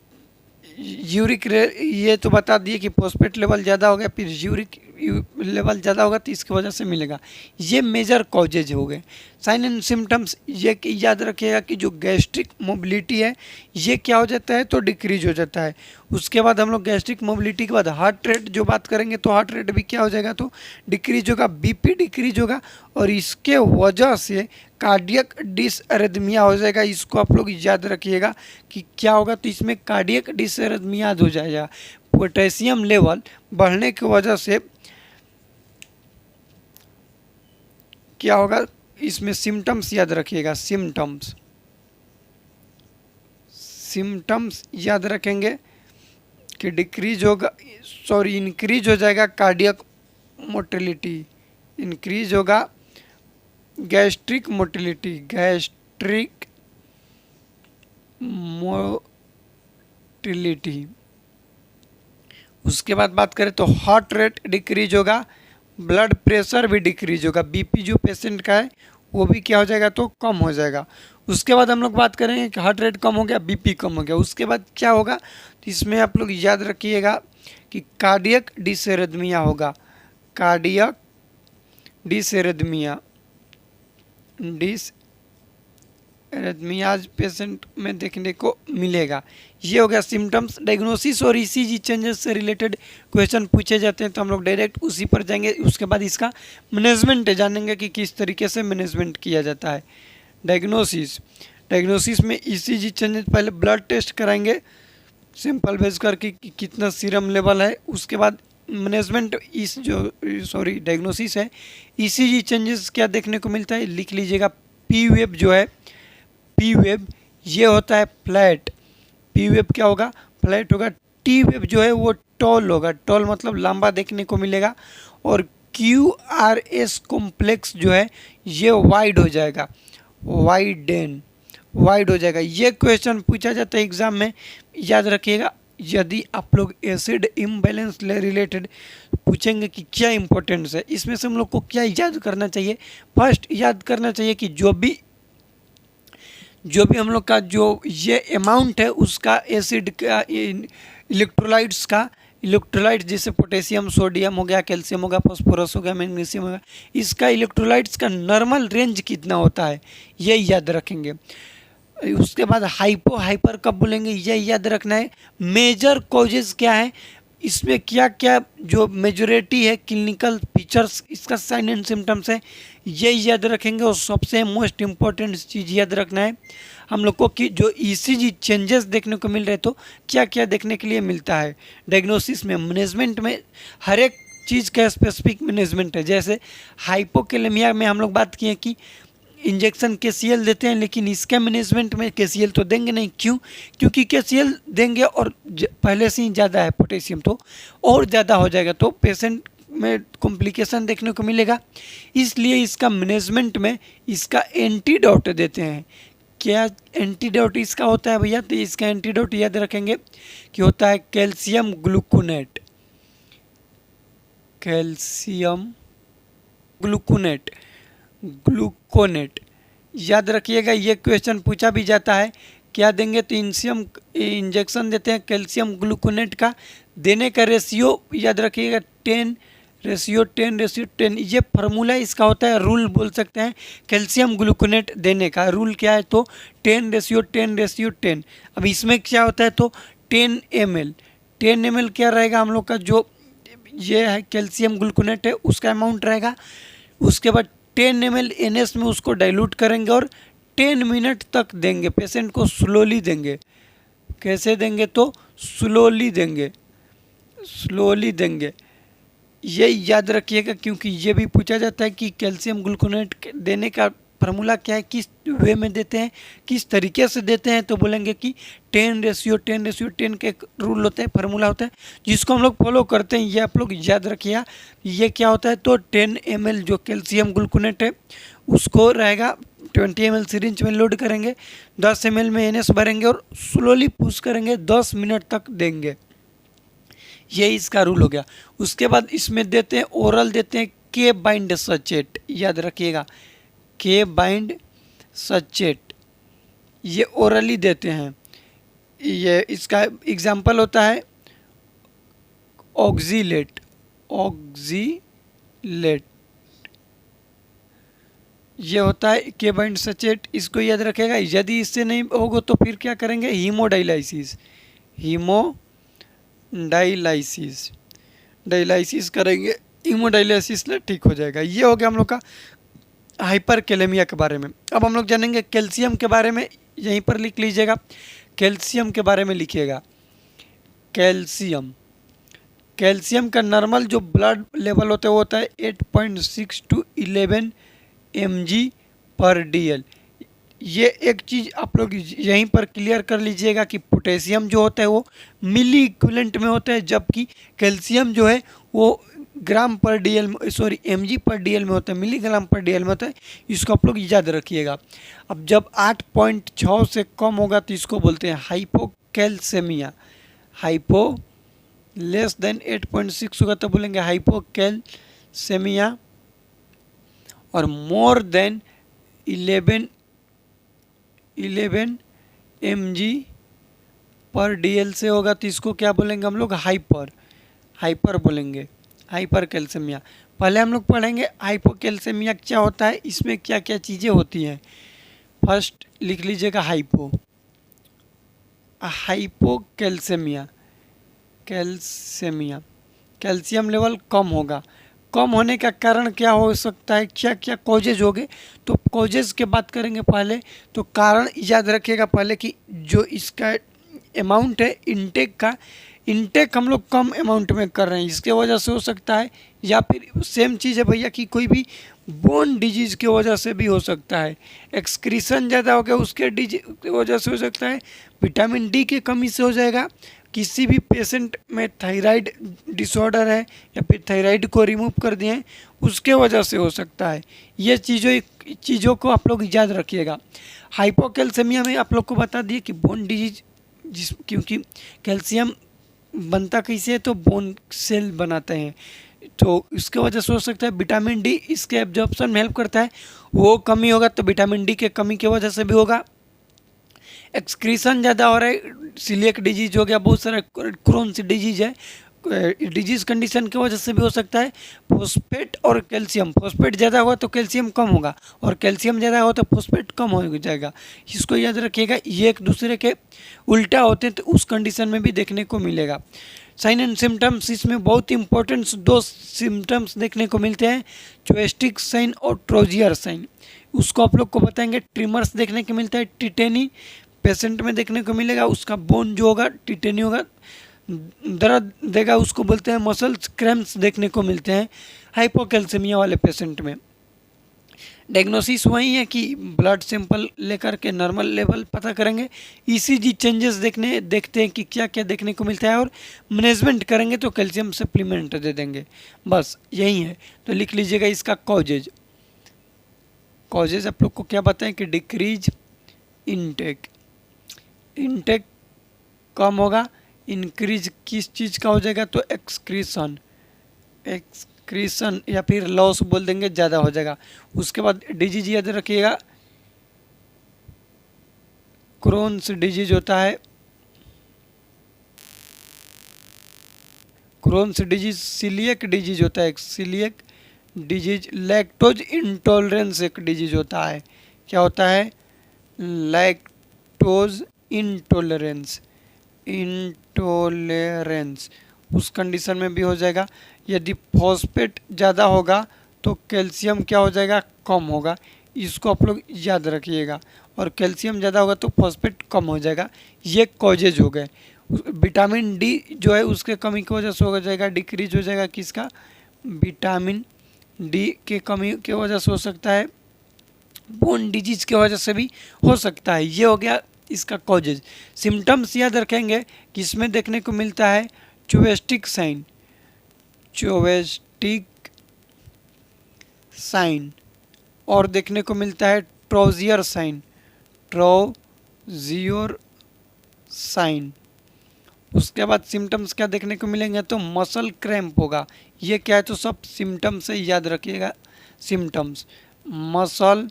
यूरिक, ये तो बता दिए कि फॉस्फेट लेवल ज़्यादा हो गया, फिर यूरिक लेवल ज़्यादा होगा तो इसकी वजह से मिलेगा। ये मेजर कॉजेज हो गए। साइन एंड सिम्टम्स ये याद रखिएगा कि जो गैस्ट्रिक मोबिलिटी है ये क्या हो जाता है तो डिक्रीज हो जाता है। उसके बाद हम लोग गैस्ट्रिक मोबिलिटी के बाद हार्ट रेट जो बात करेंगे तो हार्ट रेट भी क्या हो जाएगा तो डिक्रीज होगा, बीपी डिक्रीज होगा और इसके वजह से कार्डियक डिसअरिथमिया हो जाएगा। इसको आप लोग याद रखिएगा कि क्या होगा तो इसमें कार्डियक डिसअरिथमिया हो जाएगा। पोटेशियम लेवल बढ़ने की वजह से क्या होगा, इसमें सिम्टम्स याद रखिएगा, सिम्टम्स याद रखेंगे कि डिक्रीज होगा, सॉरी इंक्रीज हो जाएगा कार्डियक मोटिलिटी, इंक्रीज होगा गैस्ट्रिक मोटिलिटी, गैस्ट्रिक मोटिलिटी। उसके बाद बात करें तो हार्ट रेट डिक्रीज होगा, ब्लड प्रेशर भी डिक्रीज होगा, बीपी जो पेशेंट का है वो भी क्या हो जाएगा तो कम हो जाएगा। उसके बाद हम लोग बात करेंगे कि हार्ट रेट कम हो गया, बीपी कम हो गया, उसके बाद क्या होगा तो इसमें आप लोग याद रखिएगा कि कार्डियक डिसएरिथमिया होगा, कार्डियक डिसएरिथमिया डिसएरिथमियाज पेशेंट में देखने को मिलेगा। ये हो गया सिम्टम्स। डायग्नोसिस और ईसीजी चेंजेस से रिलेटेड क्वेश्चन पूछे जाते हैं तो हम लोग डायरेक्ट उसी पर जाएंगे। उसके बाद इसका मैनेजमेंट जानेंगे कि किस तरीके से मैनेजमेंट किया जाता है। डायग्नोसिस में ईसीजी चेंजेस, पहले ब्लड टेस्ट कराएंगे सैंपल भेज कर कि कितना सीरम लेवल है। उसके बाद मैनेजमेंट इस जो डायग्नोसिस है, ईसीजी चेंजेस क्या देखने को मिलता है लिख लीजिएगा। पी वेव जो है, पी वेव ये होता है फ्लैट, पी वेव क्या होगा फ्लैट होगा। टी वेव जो है वो टॉल होगा, टॉल मतलब लंबा देखने को मिलेगा। और क्यू आर एस कॉम्प्लेक्स जो है ये वाइड हो जाएगा, वाइड हो जाएगा। ये क्वेश्चन पूछा जाता है एग्जाम में, याद रखिएगा। यदि आप लोग एसिड इम्बैलेंस रिलेटेड पूछेंगे कि क्या इंपॉर्टेंस है, इसमें से हम लोग को क्या याद करना चाहिए। फर्स्ट याद करना चाहिए कि जो भी हम लोग का जो ये अमाउंट है उसका एसिड का इलेक्ट्रोलाइट्स जैसे पोटेशियम, सोडियम हो गया, कैल्शियम हो गया, फास्फोरस हो गया, मैग्नीशियम हो गया, इसका इलेक्ट्रोलाइट्स का नॉर्मल रेंज कितना होता है ये याद रखेंगे। उसके बाद हाइपो हाइपर कब बोलेंगे ये याद रखना है। मेजर कॉजेज क्या है, इसमें क्या क्या जो मेजोरिटी है क्लिनिकल फीचर्स, इसका साइन एंड सिम्टम्स है ये याद रखेंगे। और सबसे मोस्ट इम्पॉर्टेंट चीज़ याद रखना है हम लोग को कि जो ईसीजी चेंजेस देखने को मिल रहे तो क्या क्या देखने के लिए मिलता है। डायग्नोसिस में, मैनेजमेंट में हर एक चीज़ का स्पेसिफिक मैनेजमेंट है। जैसे हाइपोकेलेमिया में हम लोग बात किए कि इंजेक्शन केसीएल देते हैं, लेकिन इसके मैनेजमेंट में केसीएल तो देंगे नहीं। क्यों? क्योंकि केसीएल देंगे और पहले से ही ज़्यादा है पोटेशियम तो और ज़्यादा हो जाएगा तो पेशेंट में कॉम्प्लिकेशन देखने को मिलेगा। इसलिए इसका मैनेजमेंट में इसका एंटीडोट देते हैं। क्या एंटीडोट इसका होता है भैया, तो इसका एंटीडोट याद रखेंगे कि होता है calcium gluconate, calcium gluconate, gluconate याद रखिएगा। ये क्वेश्चन पूछा भी जाता है, क्या देंगे तो इंजेक्शन देते हैं कैल्शियम ग्लूकोनेट का। देने का रेशियो याद रखिएगा 10:10:10। ये फार्मूला इसका होता है, रूल बोल सकते हैं कैल्शियम ग्लूकोनेट देने का। रूल क्या है तो 10:10:10। अब इसमें क्या होता है तो 10 ml क्या रहेगा हम लोग का, जो ये है कैल्शियम ग्लूकोनेट है उसका अमाउंट रहेगा। उसके बाद 10 ml NS में उसको डाइल्यूट करेंगे और 10 मिनट तक देंगे पेशेंट को, स्लोली देंगे। कैसे देंगे तो स्लोली देंगे। ये याद रखिएगा क्योंकि ये भी पूछा जाता है कि कैल्शियम ग्लूकोनेट देने का फार्मूला क्या है, किस वे में देते हैं, किस तरीके से देते हैं। तो बोलेंगे कि 10:10 का एक रूल होता है, फार्मूला होता है जिसको हम लोग फॉलो करते हैं। ये आप लोग याद रखिए। ये क्या होता है तो 10 ml जो कैल्शियम ग्लूकोनेट है उसको रहेगा 20 ml सिरिंज में लोड करेंगे, 10 ml में NS भरेंगे और स्लोली पुश करेंगे, 10 मिनट तक देंगे। ये इसका रूल हो गया। उसके बाद इसमें देते हैं ओरल, देते हैं के बाइंड सचेट, याद रखिएगा के बाइंड सचेट, ये ओरली देते हैं। ये इसका एग्जाम्पल होता है ऑक्जीलेट, ऑक्सीलेट, ये होता है के बाइंड सचेट, इसको याद रखेगा। यदि इससे नहीं होगा तो फिर क्या करेंगे, हीमोडाइलाइसिस, हीमोडाइलाइसिस, डायलाइसिस करेंगे, हीमोडायलिसिस से ठीक हो जाएगा। ये हो गया हम लोग का हाइपरकैलेमिया के बारे में। अब हम लोग जानेंगे कैल्शियम के बारे में, यहीं पर लिख लीजिएगा, कैल्शियम के बारे में लिखिएगा। कैल्शियम, कैल्शियम का नॉर्मल जो ब्लड लेवल होता है वो होता है 8.6 to 11 mg/dl। ये एक चीज़ आप लोग यहीं पर क्लियर कर लीजिएगा कि पोटेशियम जो होता है वो मिली इक्विवेलेंट में होता है, जबकि कैल्शियम जो है वो ग्राम पर डीएल, सॉरी mg/dl में होता है, मिलीग्राम पर डीएल में होता है। इसको आप लोग याद रखिएगा। अब जब 8.6 से कम होगा तो इसको बोलते हैं हाइपोकैल्सेमिया। हाइपो लेस देन 8.6 होगा तो बोलेंगे हाइपोकैल्सेमिया, और मोर देन 11 mg/dl से होगा तो इसको क्या बोलेंगे हम लोग, हाइपर बोलेंगे, हाइपर कैल्शियमिया। पहले हम लोग पढ़ेंगे हाइपोकैल्शियमिया क्या होता है, इसमें क्या क्या चीज़ें होती हैं। फर्स्ट लिख लीजिएगा हाइपोकैल्शियमिया, कैल्शियम लेवल कम होगा। कम होने का कारण क्या हो सकता है, क्या क्या कॉजेज होंगे, तो कॉजेज के बात करेंगे पहले। तो कारण याद रखिएगा पहले कि जो इसका अमाउंट है इनटेक का, इनटेक हम लोग कम अमाउंट में कर रहे हैं, इसके वजह से हो सकता है। या फिर सेम चीज़ है भैया कि कोई भी बोन डिजीज़ की वजह से भी हो सकता है। एक्सक्रीशन ज़्यादा हो गया उसके डिजीज की वजह से हो सकता है। विटामिन डी की कमी से हो जाएगा। किसी भी पेशेंट में थायराइड डिसऑर्डर है या फिर थायराइड को रिमूव कर दिए हैं उसके वजह से हो सकता है। ये चीज़ों को आप लोग याद रखिएगा। हाइपोकैल्शियमिया में आप लोग को बता दिए कि बोन डिजीज, क्योंकि कैल्शियम बनता कैसे है, तो बोन सेल बनाते हैं, तो इसके वजह से हो सकता है। विटामिन डी इसके एब्जॉर्प्शन में हेल्प करता है, वो कमी होगा तो विटामिन डी के कमी की वजह से भी होगा। एक्सक्रीशन ज़्यादा हो रहा है, सीलिएक डिजीज हो गया, बहुत सारा क्रोन्स डिजीज है, डिजीज कंडीशन की वजह से भी हो सकता है। फॉस्फेट और कैल्शियम, फॉस्फेट ज़्यादा हुआ तो कैल्शियम कम होगा, और कैल्शियम ज़्यादा हो तो फॉस्फेट कम हो जाएगा। इसको याद रखिएगा, ये एक दूसरे के उल्टा होते हैं तो उस कंडीशन में भी देखने को मिलेगा। साइन एंड सिम्टम्स, इसमें बहुत इंपॉर्टेंट दो सिम्टम्स देखने को मिलते हैं, चोएस्टिक साइन और ट्रोजियर साइन। उसको आप लोग को बताएंगे। ट्रिमर्स देखने को मिलता है, टिटेनी पेशेंट में देखने को मिलेगा, उसका बोन जो होगा टिटेनी होगा, दर्द देगा, उसको बोलते हैं मसल्स क्रैम्प्स देखने को मिलते हैं हाइपोकैल्शियमिया वाले पेशेंट में। डायग्नोसिस वही है कि ब्लड सैंपल लेकर के नॉर्मल लेवल पता करेंगे, ईसीजी चेंजेस देखते हैं कि क्या क्या देखने को मिलता है, और मैनेजमेंट करेंगे तो कैल्शियम सप्लीमेंट दे देंगे, बस यही है। तो लिख लीजिएगा इसका कॉजेज आप लोग को क्या बताएं कि डिक्रीज इनटेक कम होगा, इंक्रीज किस चीज़ का हो जाएगा, तो एक्सक्रीशन या फिर लॉस बोल देंगे, ज़्यादा हो जाएगा। उसके बाद डिजीज याद रखिएगा, क्रोन्स डिजीज होता है, क्रोन्स डिजीज, सीलिएक डिजीज होता है, सीलिएक डिजीज, लैक्टोज इंटॉलरेंस एक डिजीज होता है। क्या होता है, लैक्टोज इंटॉलरेंस, उस कंडीशन में भी हो जाएगा। यदि फॉस्फेट ज़्यादा होगा तो कैल्शियम क्या हो जाएगा, कम होगा, इसको आप लोग याद रखिएगा। और कैल्शियम ज़्यादा होगा तो फॉस्फेट कम हो जाएगा। ये कॉजेज हो गए। विटामिन डी जो है उसके कमी की वजह से हो जाएगा, डिक्रीज हो जाएगा किसका, विटामिन डी के कमी की वजह से हो सकता है, बोन डिजीज की वजह से भी हो सकता है। ये हो गया इसका कॉजेज। सिम्टम्स याद रखेंगे कि इसमें देखने को मिलता है चोएस्टिक साइन, और देखने को मिलता है ट्रोजियर साइन। उसके बाद सिम्टम्स क्या देखने को मिलेंगे, तो मसल क्रैम्प होगा। ये क्या है, तो सब सिम्टम्स से याद रखिएगा, सिम्टम्स मसल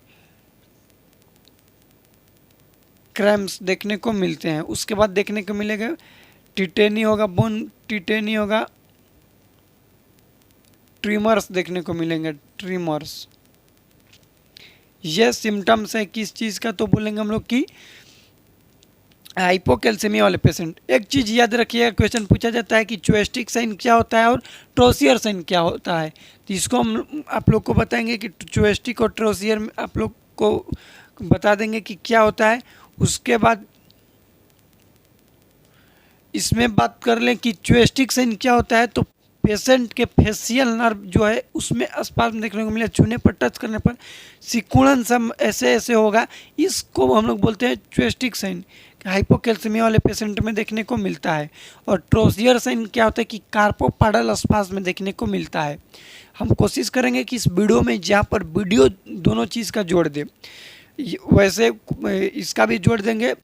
क्रैम्प्स देखने को मिलते हैं। उसके बाद देखने को मिलेगा टिटेनी होगा, बोन टिटेनी होगा, ट्रिमर्स देखने को मिलेंगे, ट्रिमर्स। ये सिम्टम्स है किस चीज़ का, तो बोलेंगे हम लोग कि हाइपोकैल्सेमिया वाले पेशेंट। एक चीज़ याद रखिएगा, क्वेश्चन पूछा जाता है कि चुएस्टिक साइन क्या होता है और ट्रोसियर साइन क्या होता है। तो इसको हम आप लोग को बताएंगे कि चुएस्टिक और ट्रोसियर में आप लोग को बता देंगे कि क्या होता है। उसके बाद इसमें बात कर लें कि चुएस्टिक साइन क्या होता है, तो पेशेंट के फेशियल नर्व जो है उसमें स्पाज्म देखने को मिले, छूने पर, टच करने पर सिकुड़न सब ऐसे ऐसे होगा, इसको हम लोग बोलते हैं चुएस्टिक साइन। हाइपोकैल्सेमिया वाले पेशेंट में देखने को मिलता है। और ट्रोसियर साइन क्या होता है कि कार्पोपाडल स्पाज्म में देखने को मिलता है। हम कोशिश करेंगे कि इस वीडियो में जहाँ पर वीडियो दोनों चीज़ का जोड़ दे, वैसे इसका भी जोड़ देंगे,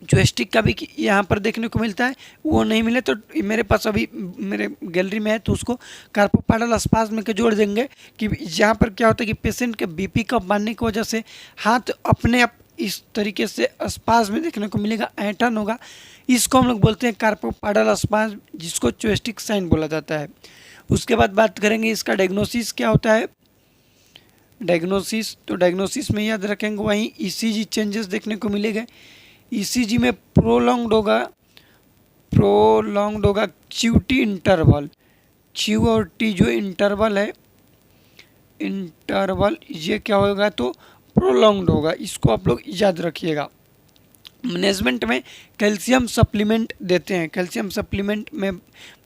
जॉयस्टिक का भी यहाँ पर देखने को मिलता है। वो नहीं मिले तो मेरे पास अभी मेरे गैलरी में है, तो उसको कार्पोपाडल स्पाज्म के जोड़ देंगे कि यहाँ पर क्या होता है कि पेशेंट के बीपी कम बढ़ने की वजह से हाथ अपने आप इस तरीके से स्पाज्म में देखने को मिलेगा, ऐंठन होगा। इसको हम लोग बोलते हैं कार्पोपाडल स्पाज्म, जिसको चॉयस्टिक साइन बोला जाता है। उसके बाद बात करेंगे इसका डायग्नोसिस क्या होता है। डायग्नोसिस, तो डायग्नोसिस में याद रखेंगे वहीं ईसीजी चेंजेस देखने को मिलेगा। ईसीजी में प्रोलॉन्ग्ड होगा क्यूटी इंटरवल, क्यू और टी जो इंटरवल है, इंटरवल ये क्या होगा, तो प्रोलॉन्ग्ड होगा। इसको आप लोग याद रखिएगा। मैनेजमेंट में कैल्शियम सप्लीमेंट देते हैं। कैल्शियम सप्लीमेंट में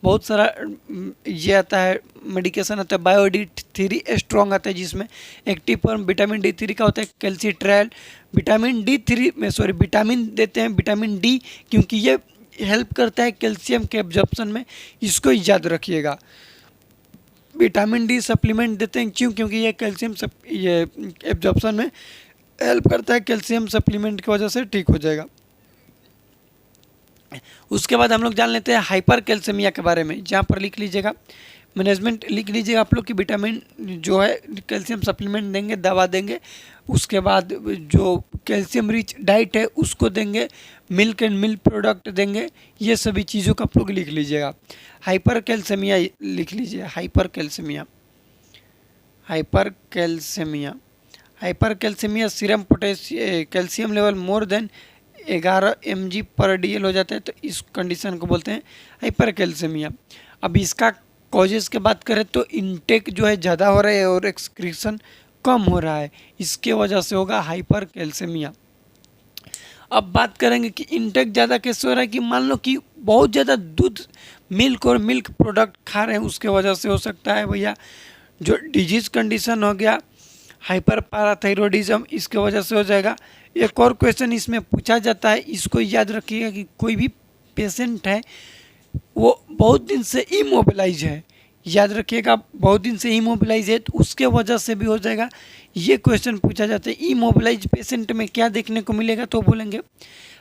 बहुत सारा ये आता है, मेडिकेशन आता है। बायोडी3 स्ट्रॉन्ग आता है, जिसमें एक्टिव फॉर्म विटामिन D3 का होता है, कैल्सीट्रायल। विटामिन देते हैं, विटामिन डी, क्योंकि ये हेल्प करता है कैल्शियम के एब्जॉर्प्शन में, इसको याद रखिएगा। विटामिन डी सप्लीमेंट देते हैं क्योंकि ये कैल्शियम ये एब्जॉर्प्शन में हेल्प करता है, कैल्शियम सप्लीमेंट की वजह से ठीक हो जाएगा। उसके बाद हम लोग जान लेते हैं हाइपर कैल्सेमिया के बारे में। जहाँ पर लिख लीजिएगा, मैनेजमेंट लिख लीजिएगा आप लोग कि विटामिन जो है कैल्शियम सप्लीमेंट देंगे, दवा देंगे। उसके बाद जो कैल्शियम रिच डाइट है उसको देंगे, मिल्क एंड मिल्क प्रोडक्ट देंगे। ये सभी चीज़ों का आप लोग लिख लीजिएगा। हाइपर कैल्सेमिया लिख लीजिए, hypercalcemia. Hypercalcemia, hypercalcemia serum calcium level more than 11 mg/dl हो जाता है, तो इस कंडीशन को बोलते हैं हाइपर कैल्सेमिया। अब इसका कॉजेज़ की बात करें तो इनटेक जो है ज़्यादा हो रहा है और एक्सक्रीशन कम हो रहा है, इसके वजह से होगा हाइपर कैल्सेमिया। अब बात करेंगे कि इनटेक ज़्यादा कैसे हो रहा है, कि मान लो कि बहुत ज़्यादा दूध, मिल्क और मिल्क प्रोडक्ट खा रहे हैं, उसके वजह से हो सकता है भैया। जो डिजीज़ कंडीशन हो गया हाइपर पैराथायरॉयडिज्म, इसके वजह से हो जाएगा। एक और क्वेश्चन इसमें पूछा जाता है, इसको याद रखिएगा कि कोई भी पेशेंट है वो बहुत दिन से इमोबिलाइज है, याद रखिएगा बहुत दिन से इमोबिलाइज है, तो उसके वजह से भी हो जाएगा। ये क्वेश्चन पूछा जाता है, इमोबिलाइज पेशेंट में क्या देखने को मिलेगा, तो बोलेंगे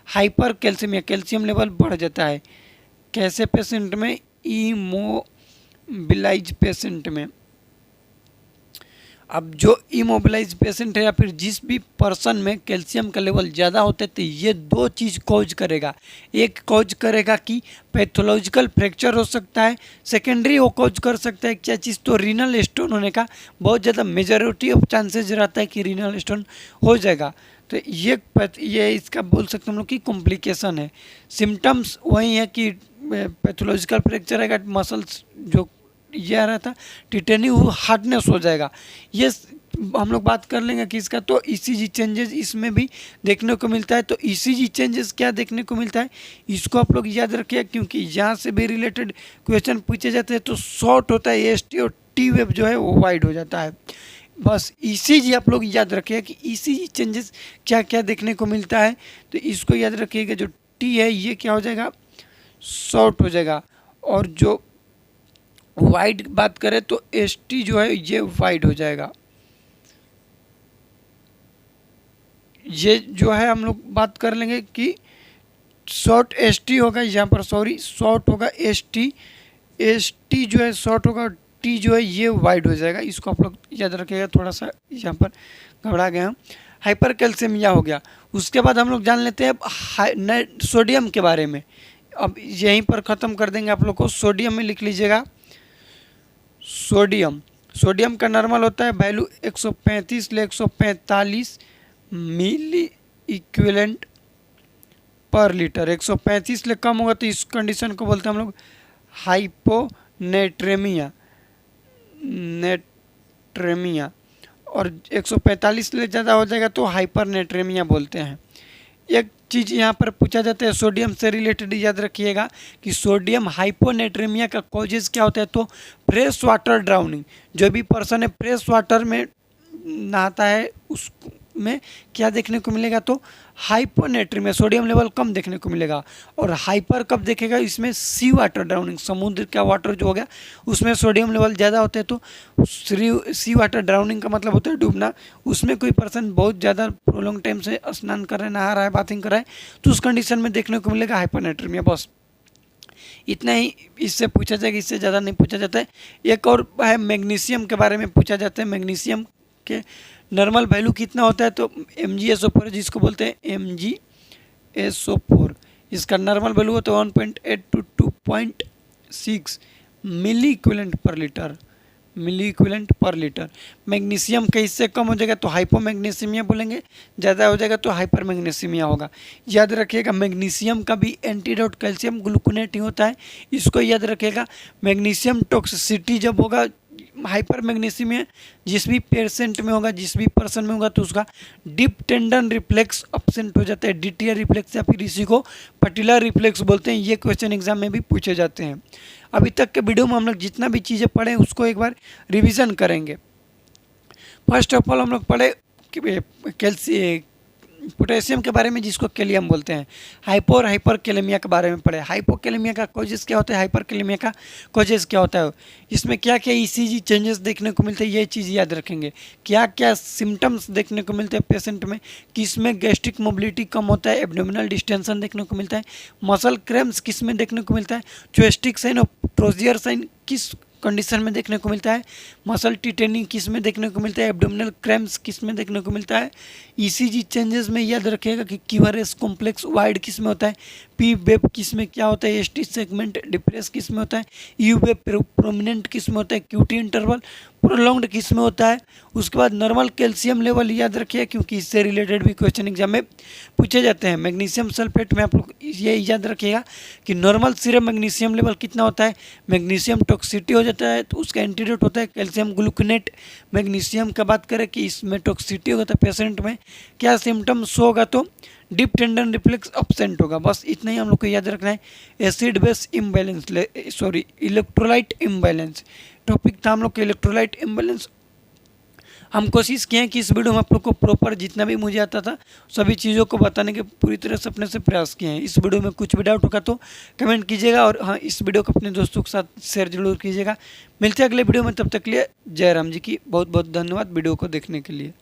हाइपर कैल्सीमिया, कैल्शियम लेवल बढ़ जाता है। कैसे पेशेंट में, इमोबिलाइज पेशेंट में। अब जो इमोबिलाइज पेशेंट है या फिर जिस भी पर्सन में कैल्शियम का लेवल ज़्यादा होता है, तो ये दो चीज़ कॉज करेगा। एक कॉज करेगा कि पैथोलॉजिकल फ्रैक्चर हो सकता है, सेकेंडरी वो कॉज कर सकता है क्या चीज़, तो रीनल स्टोन होने का बहुत ज़्यादा मेजॉरिटी ऑफ चांसेज रहता है कि रीनल स्टोन हो जाएगा। तो ये इसका बोल सकते हम लोग कि कॉम्प्लिकेशन है। सिम्टम्स वही है कि पैथोलॉजिकल फ्रैक्चर है, मसल्स जो ये आ रहा था टिटेनी, वो हार्डनेस हो जाएगा। ये हम लोग बात कर लेंगे कि इसका, तो ईसीजी चेंजेस इसमें भी देखने को मिलता है। तो ईसीजी चेंजेस क्या देखने को मिलता है, इसको आप लोग याद रखिए, क्योंकि यहाँ से भी रिलेटेड क्वेश्चन पूछे जाते हैं। तो शॉर्ट होता है एसटी और टी वेव जो है वो वाइड हो जाता है। बस ईसीजी आप लोग याद रखिए कि ईसीजी चेंजेस क्या क्या देखने को मिलता है, तो इसको याद रखिएगा। जो टी है ये क्या हो जाएगा, शॉर्ट हो जाएगा, और जो वाइड बात करें तो एस टी जो है ये वाइड हो जाएगा। ये जो है हम लोग बात कर लेंगे कि शॉर्ट एस टी होगा यहाँ पर, सॉरी शॉर्ट होगा एस टी जो है शॉर्ट होगा, टी जो है ये वाइड हो जाएगा। इसको आप लोग याद रखिएगा, थोड़ा सा यहाँ पर घबरा गए हम। हाइपर कैल्शियमिया हो गया। उसके बाद हम लोग जान लेते हैं सोडियम के बारे में। अब यहीं पर ख़त्म कर देंगे आप लोग को। सोडियम में लिख लीजिएगा, सोडियम का नॉर्मल होता है वैल्यू 135 ले 145 मिली इक्विवेलेंट पर लीटर। 135 ले कम होगा तो इस कंडीशन को बोलते हैं हम लोग नेट्रेमिया, और 145 ले ज़्यादा हो जाएगा तो हाइपरनेट्रेमिया बोलते हैं। एक चीज़ यहाँ पर पूछा जाता है सोडियम से रिलेटेड, याद रखिएगा कि सोडियम हाइपोनेट्रेमिया का कॉजेज क्या होता है, तो फ्रेश वाटर ड्राउनिंग। जो भी पर्सन है फ्रेश वाटर में नहाता है उसमें क्या देखने को मिलेगा, तो हाइपोनेट्रेमिया, सोडियम लेवल कम देखने को मिलेगा। और हाइपर कब देखेगा, इसमें सी वाटर ड्राउनिंग, समुद्र का वाटर जो हो गया उसमें सोडियम लेवल ज़्यादा होते हैं, तो सी वाटर ड्राउनिंग का मतलब होता है डूबना। उसमें कोई पर्सन बहुत ज़्यादा प्रोलॉन्ग टाइम से स्नान कर रहा है, नहा रहा है, बाथिंग कर रहा है, तो उस कंडीशन में देखने को मिलेगा हाइपोनेट्रेमिया। बस इतना ही इससे पूछा जाएगा, इससे ज़्यादा नहीं पूछा जाता है। एक और है मैग्नीशियम के बारे में पूछा जाता है। मैग्नीशियम के नॉर्मल वैल्यू कितना होता है, तो MgSO4 जिसको बोलते हैं MgSO4, इसका नॉर्मल वैल्यू होता है 1.8 to 2.6 milliequivalent per litre. Magnesium का इससे कम हो जाएगा तो हाइपोमैग्नीशियमिया बोलेंगे, ज़्यादा हो जाएगा तो हाइपरमैग्नीशियमिया होगा। याद रखिएगा मैग्नीशियम का भी एंटीडोट कैल्शियम ग्लूकोनेट ही होता है, इसको याद रखिएगा। मैग्नीशियम टॉक्सिसिटी जब होगा हाइपर मैग्नीशियमिया जिस भी पेशेंट में होगा, जिस भी पर्सन में होगा, तो उसका डीप टेंडन रिफ्लेक्स अब्सेंट हो जाता है, DTR रिफ्लेक्स, या फिर इसी को पटिलर रिफ्लेक्स बोलते हैं। ये क्वेश्चन एग्जाम में भी पूछे जाते हैं। अभी तक के वीडियो में हम लोग जितना भी चीज़ें पढ़े उसको एक बार रिवीजन करेंगे। फर्स्ट ऑफ ऑल हम लोग पढ़े पोटेशियम के बारे में, जिसको कैलियम बोलते हैं। हाइपो और हाइपरकैलेमिया के बारे में पढ़े। हाइपोकैलेमिया का कॉजेस क्या होता है, हाइपरकैलेमिया का कॉजेस क्या होता है, इसमें क्या क्या ECG चेंजेस देखने को मिलते हैं, ये चीज़ याद रखेंगे। क्या क्या सिम्टम्स देखने को मिलते हैं पेशेंट में, किस में गैस्ट्रिक मोबिलिटी कम होता है, एब्डोमिनल डिस्टेंशन देखने को मिलता है, मसल क्रैम्प्स किस में देखने को मिलता है, चोस्टिक साइन और ट्रोजियर साइन किस कंडीशन में देखने को मिलता है, मसल टिटेनिंग किस में देखने को मिलता है, एब्डोमिनल क्रैम्प्स किस में देखने को मिलता है। ECG चेंजेस में याद रखिएगा कि क्यूआरएस कॉम्प्लेक्स वाइड किस में होता है, पी वेब किस में क्या होता है, ST सेगमेंट डिप्रेस किस में होता है, यू वेब प्रोमिनेंट किस में होता है, QT इंटरवल प्रोलॉन्ग्ड किस में होता है। उसके बाद नॉर्मल कैल्शियम लेवल याद रखिए, क्योंकि इससे रिलेटेड भी क्वेश्चन एग्जाम में पूछे जाते हैं। मैग्नीशियम सल्फेट में आप लोग ये याद रखिएगा कि नॉर्मल सीरम मैग्नीशियम लेवल कितना होता है, मैग्नीशियम टॉक्सिसिटी हो जाता है तो उसका एंटीडोट होता है कैल्शियम ग्लूकोनेट। मैग्नीशियम का बात करें कि इसमें टॉक्सिसिटी होगा तो पेशेंट में क्या सिम्टम्स होगा, तो डीप टेंडन रिफ्लेक्स अब्सेंट होगा। बस इतना ही हम लोग को याद रखना है। Acid base imbalance, electrolyte imbalance topic था हम लोग के, इलेक्ट्रोलाइट इम्बैलेंस। हम कोशिश किए हैं कि इस वीडियो में आप लोग को प्रॉपर जितना भी मुझे आता था सभी चीज़ों को बताने के पूरी तरह से अपने से प्रयास किए हैं। इस वीडियो में कुछ भी डाउट होगा तो कमेंट कीजिएगा, और हाँ, इस वीडियो को अपने दोस्तों के साथ शेयर जरूर कीजिएगा। मिलते हैं अगले वीडियो में, तब तक के लिए जय राम जी की बहुत बहुत धन्यवाद वीडियो को देखने के लिए।